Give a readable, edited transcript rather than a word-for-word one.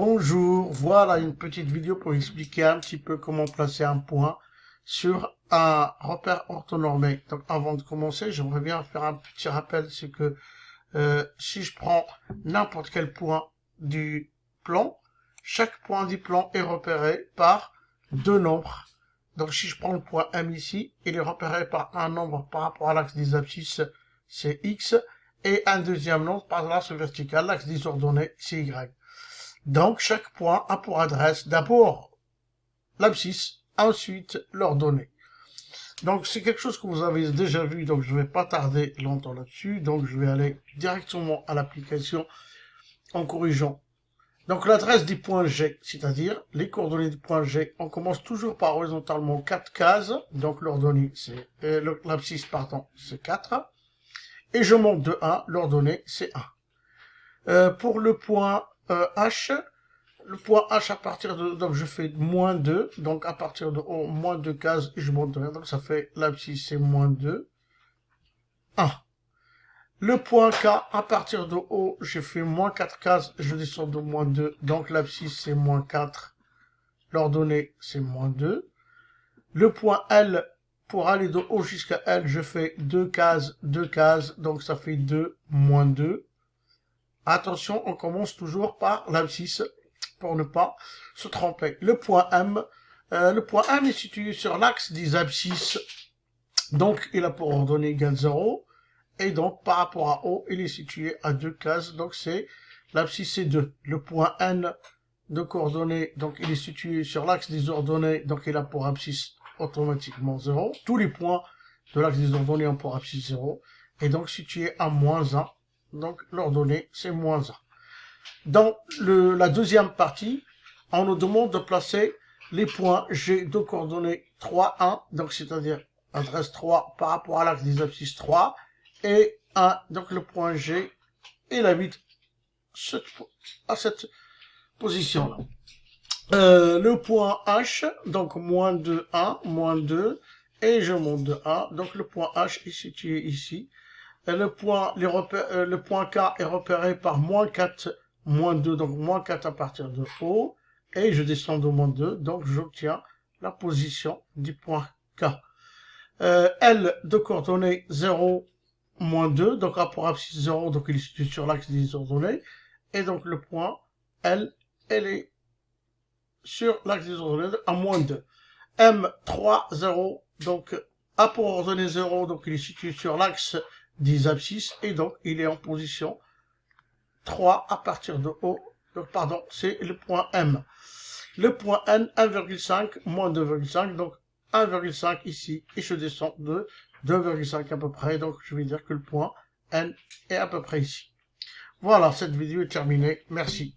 Bonjour, voilà une petite vidéo pour expliquer un petit peu comment placer un point sur un repère orthonormé. Donc avant de commencer, j'aimerais bien faire un petit rappel, c'est que si je prends n'importe quel point du plan, chaque point du plan est repéré par deux nombres. Donc si je prends le point M ici, il est repéré par un nombre par rapport à l'axe des abscisses, c'est X, et un deuxième nombre par l'axe vertical, l'axe des ordonnées, c'est Y. Donc, chaque point a pour adresse d'abord l'abscisse, ensuite l'ordonnée. Donc, c'est quelque chose que vous avez déjà vu, donc je ne vais pas tarder longtemps là-dessus. Donc, je vais aller directement à l'application en corrigeant. Donc, l'adresse du point G, c'est-à-dire les coordonnées du point G, on commence toujours par horizontalement 4 cases. Donc, l'ordonnée, c'est l'abscisse, pardon, c'est 4. Et je monte de 1, l'ordonnée, c'est 1. Pour le point H, le point H à partir de, donc je fais moins 2, donc à partir de moins 2 cases, et je monte de 1, donc ça fait l'abscisse c'est moins 2, 1. Le point K, à partir de haut, j'ai fait moins 4 cases, je descends de moins 2, donc l'abscisse c'est moins 4, l'ordonnée c'est moins 2. Le point L, pour aller de haut jusqu'à L, je fais 2 cases, donc ça fait 2, moins 2. Attention, on commence toujours par l'abscisse pour ne pas se tromper. Le point M est situé sur l'axe des abscisses, donc il a pour ordonnée égale 0, et donc par rapport à O, il est situé à 2 cases, donc c'est l'abscisse c'est 2. Le point N de coordonnées, donc il est situé sur l'axe des ordonnées, donc il a pour abscisse automatiquement 0. Tous les points de l'axe des ordonnées ont pour abscisse 0, et donc situé à moins 1. Donc, l'ordonnée, c'est moins 1. Dans la deuxième partie, on nous demande de placer les points G de coordonnées 3, 1, donc c'est-à-dire adresse 3 par rapport à l'axe des abscisses 3, et 1, donc le point G, il habite à cette position-là. Le point H, donc moins 2, 1, moins 2, et je monte de 1, donc le point H est situé ici. Le point K est repéré par moins 4, moins 2, donc moins 4 à partir de O, et je descends de moins 2, donc j'obtiens la position du point K. L de coordonnées 0, moins 2, donc rapport abscisse 0, donc il est situé sur l'axe des ordonnées, et donc le point L, elle est sur l'axe des ordonnées à moins 2. M, 3, 0, donc A pour ordonnée 0, donc il est situé sur l'axe des abscisses, et donc il est en position 3 à partir de O, donc pardon, c'est le point M. Le point N, 1,5, moins 2,5, donc 1,5 ici, et je descends de 2,5 à peu près, donc je vais dire que le point N est à peu près ici. Voilà, cette vidéo est terminée, merci.